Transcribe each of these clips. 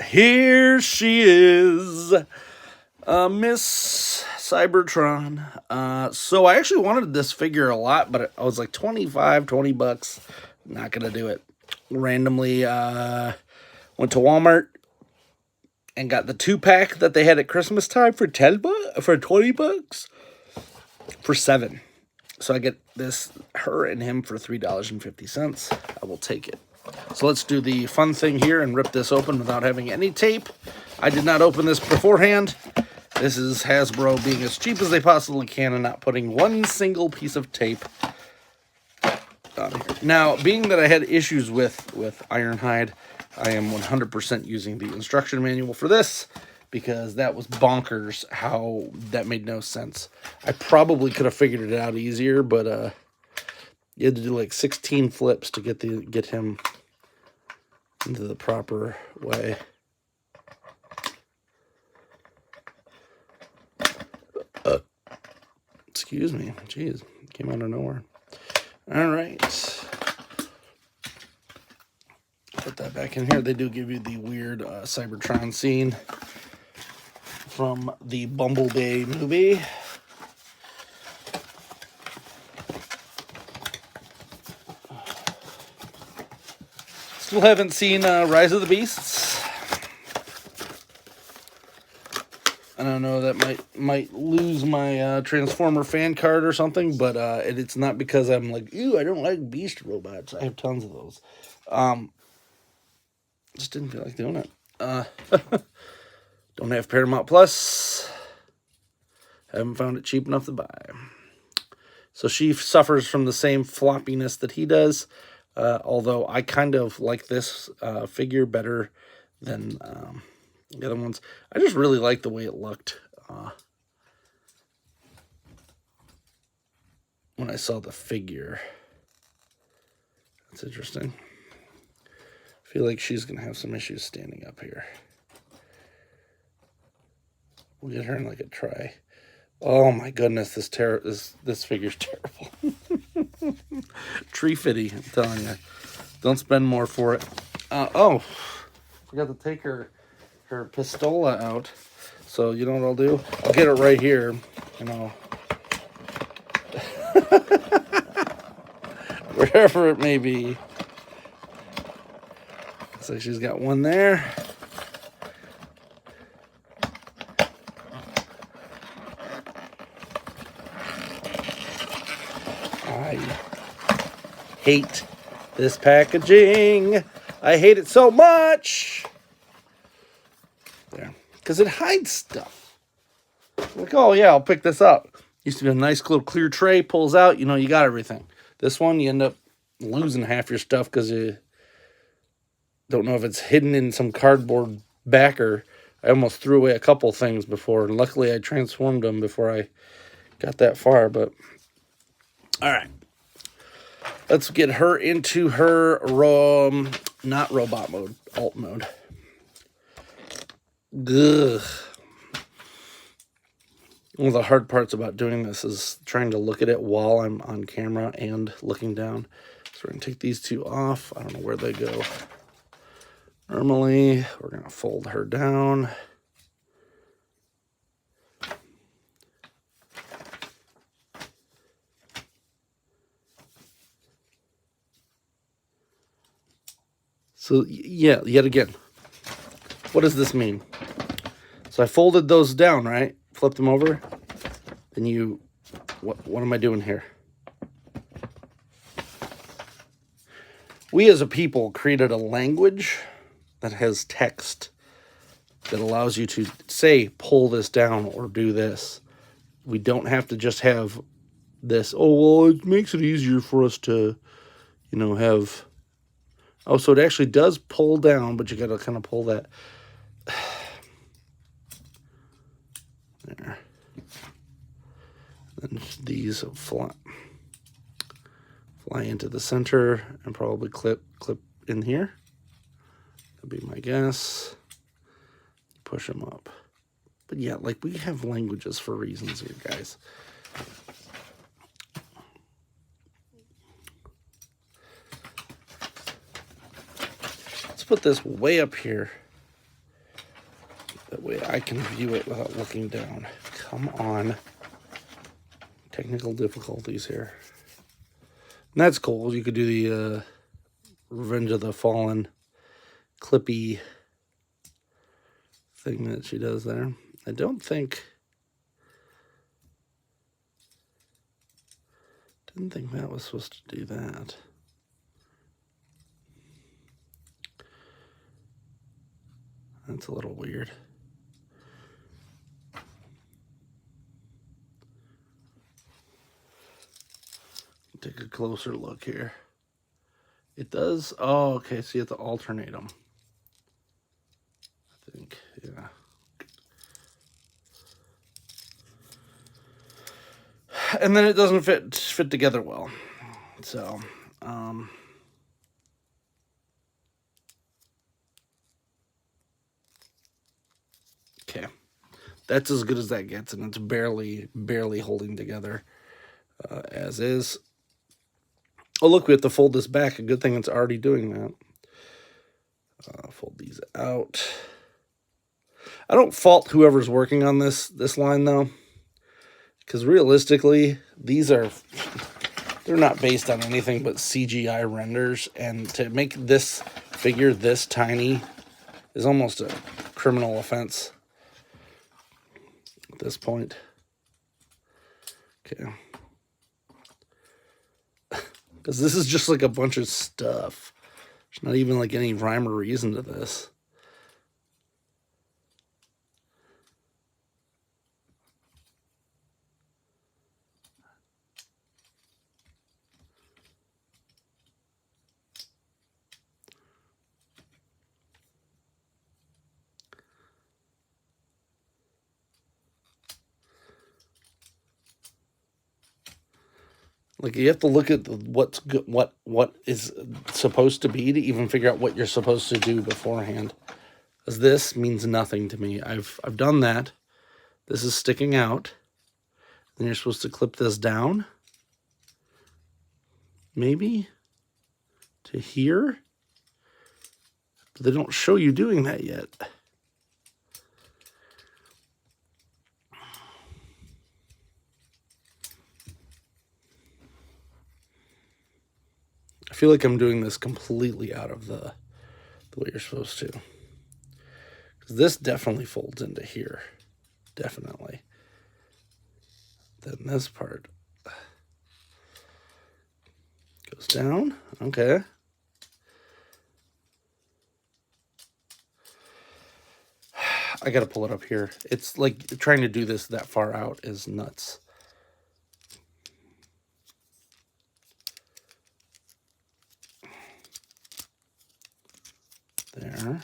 Here she is, Miss Cybertron. So I actually wanted this figure a lot, but I was like 25, 20 bucks. Not gonna do it. Randomly went to Walmart and got the 2-pack that they had at Christmas time for 20 bucks for 7. So I get her and him for $3.50. I will take it. So let's do the fun thing here and rip this open without having any tape. I did not open this beforehand. This is Hasbro being as cheap as they possibly can and not putting one single piece of tape on here. Now, being that I had issues with Ironhide, I am 100% using the instruction manual for this because that was bonkers how that made no sense. I probably could have figured it out easier, but you had to do like 16 flips to get him into the proper way. Excuse me. Jeez, came out of nowhere. All right. Put that back in here. They do give you the weird Cybertron scene from the Bumblebee movie. Still haven't seen Rise of the Beasts. I don't know, that might lose my Transformer fan card or something, but it's not because I'm like, ew, I don't like Beast robots. I have tons of those. Just didn't feel like doing it. Don't have Paramount Plus. Haven't found it cheap enough to buy. So she suffers from the same floppiness that he does, although I kind of like this figure better than the other ones. I just really like the way it looked when I saw the figure. That's interesting. I feel like she's going to have some issues standing up here. We'll get her in like a try. Oh my goodness, this figure's terrible. Tree fitty, I'm telling you. Don't spend more for it. Forgot to take her pistola out. So you know what I'll do? I'll get it right here, and I'll wherever it may be. So she's got one there. I hate this packaging. I hate it so much. There. Because it hides stuff. Like, oh yeah, I'll pick this up. Used to be a nice little clear tray, pulls out, you know, you got everything. This one, you end up losing half your stuff because you don't know if it's hidden in some cardboard backer. I almost threw away a couple things before, and luckily I transformed them before I got that far, but all right. Let's get her into her not robot mode, alt mode. Ugh. One of the hard parts about doing this is trying to look at it while I'm on camera and looking down. So we're going to take these two off. I don't know where they go. Normally, we're going to fold her down. So, yeah, yet again, what does this mean? So I folded those down, right? Flipped them over. Then what am I doing here? We as a people created a language that has text that allows you to say, pull this down or do this. We don't have to just have this. Oh, well, it makes it easier for us to, you know, have. Oh, so it actually does pull down, but you got to kind of pull that. There. And these fly into the center and probably clip in here. That'd be my guess. Push them up. But yeah, like we have languages for reasons here, guys. Let's put this way up here That way I can view it without looking down. Come on. Technical difficulties here. And that's cool. You could do the Revenge of the Fallen clippy thing that she does there. I didn't think that was supposed to do that. That's a little weird. Take a closer look here. It does. Oh, okay. So you have to alternate them. I think, yeah. And then it doesn't fit together well. So, okay. That's as good as that gets, and it's barely holding together as is. Oh, look, we have to fold this back. A good thing it's already doing that. Fold these out. I don't fault whoever's working on this line, though, because realistically, they're not based on anything but CGI renders, and to make this figure this tiny is almost a criminal offense at this point. Okay. Because this is just like a bunch of stuff. There's not even like any rhyme or reason to this. Like, you have to look at what's good, what is supposed to be to even figure out what you're supposed to do beforehand. Because this means nothing to me. I've done that. This is sticking out. Then you're supposed to clip this down. Maybe to here. But they don't show you doing that yet. I feel like I'm doing this completely out of the way you're supposed to. Because this definitely folds into here. Definitely. Then this part goes down. Okay. I gotta pull it up here. It's like trying to do this that far out is nuts. There.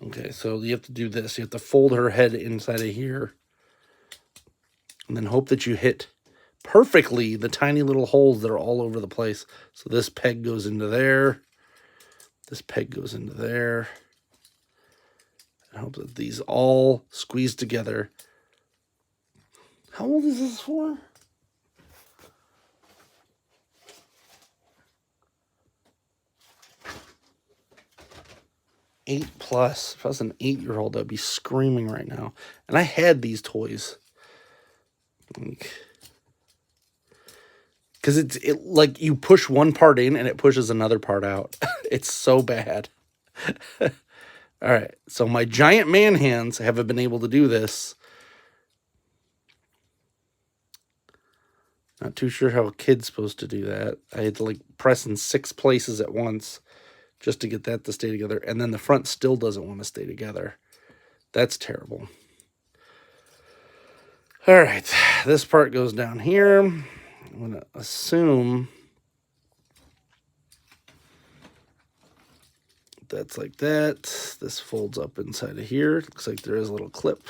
Okay, so you have to do this. You have to fold her head inside of here. And then hope that you hit perfectly the tiny little holes that are all over the place. So this peg goes into there. This peg goes into there. I hope that these all squeeze together. How old is this for? Eight plus. If I was an 8-year-old, I'd be screaming right now. And I had these toys. Because it like you push one part in and it pushes another part out. It's so bad. All right. So my giant man hands haven't been able to do this. Not too sure how a kid's supposed to do that. I had to like press in 6 places at once just to get that to stay together. And then the front still doesn't want to stay together. That's terrible. All right. This part goes down here. I'm going to assume that's like that. This folds up inside of here. Looks like there is a little clip.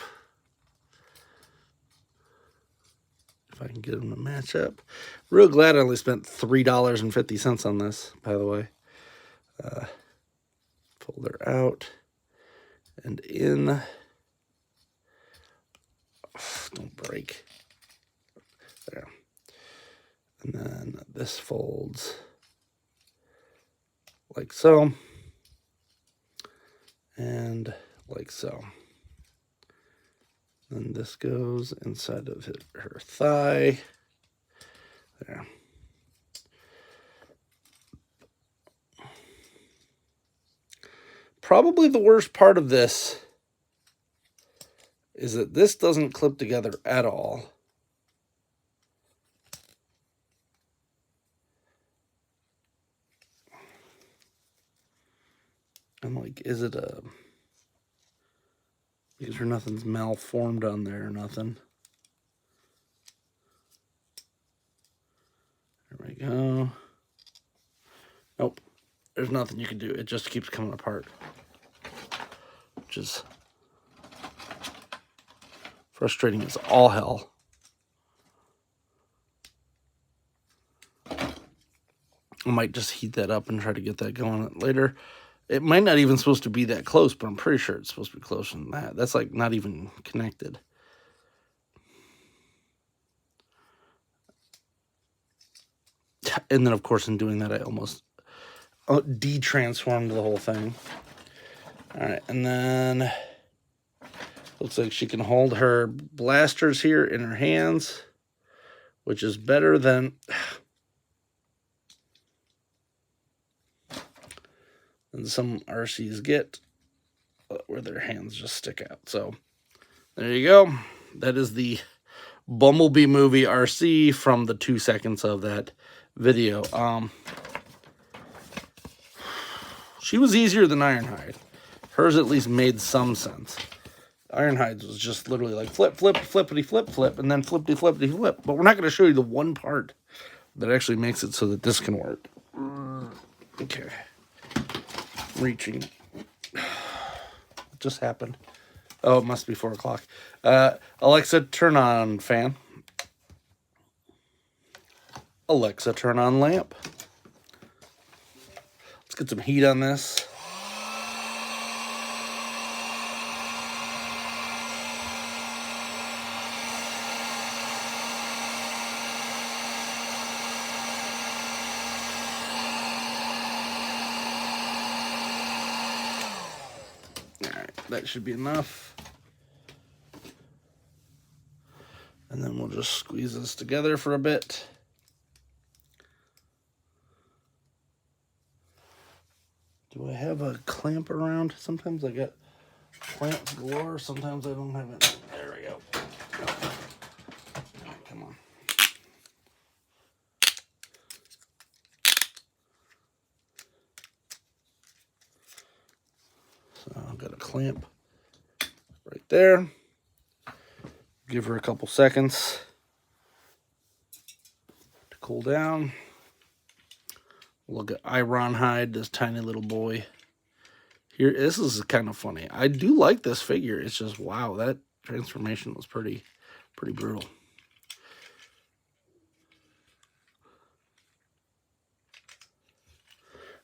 If I can get them to match up. Real glad I only spent $3.50 on this, by the way. Fold her out and in. Oh, don't break. There. And then this folds like so. And like so. Then this goes inside of her thigh. There. Probably the worst part of this is that this doesn't clip together at all. I'm like, is it a... Because sure nothing's malformed on there or nothing. There we go. Nope. There's nothing you can do. It just keeps coming apart. Which is frustrating as all hell. I might just heat that up and try to get that going later. It might not even supposed to be that close, but I'm pretty sure it's supposed to be closer than that. That's like not even connected. And then, of course, in doing that, I almost de-transformed the whole thing. All right, and then looks like she can hold her blasters here in her hands, which is better than some Arcees get, where their hands just stick out. So there you go. That is the Bumblebee movie Arcee from the 2 seconds of that video. She was easier than Ironhide. Hers at least made some sense. Ironhide's was just literally like flip, flip, flippity, flip, flip, and then flippity, flippity, flip. But we're not going to show you the one part that actually makes it so that this can work. Okay. Reaching. What just happened? Oh, it must be 4 o'clock. Alexa, turn on fan. Alexa, turn on lamp. Let's get some heat on this. That should be enough. And then we'll just squeeze this together for a bit. Do I have a clamp around? Sometimes I got clamps galore. Sometimes I don't have it. There we go. Come on. So I've got a clamp right there. Give her a couple seconds to cool down. Look at Ironhide, this tiny little boy. Here, this is kind of funny. I do like this figure. It's just, wow, that transformation was pretty brutal.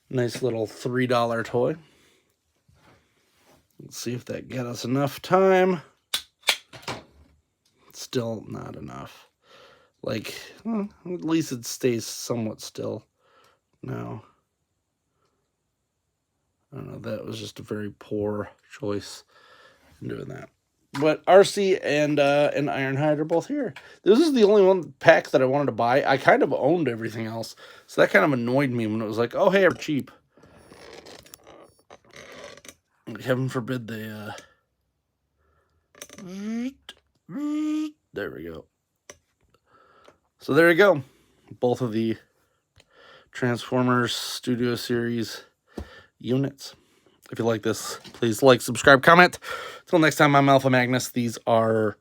Nice little $3 toy. Let's see if that get us enough time. Still not enough. Like, well, at least it stays somewhat still. No. I don't know. That was just a very poor choice in doing that. But Arcee and Ironhide are both here. This is the only one pack that I wanted to buy. I kind of owned everything else. So that kind of annoyed me when it was like, oh, hey, I'm cheap. Heaven forbid they... There we go. So there you go. Both of the Transformers Studio Series units. If you like this, please like, subscribe, comment. Until next time, I'm Alpha Magnus. These are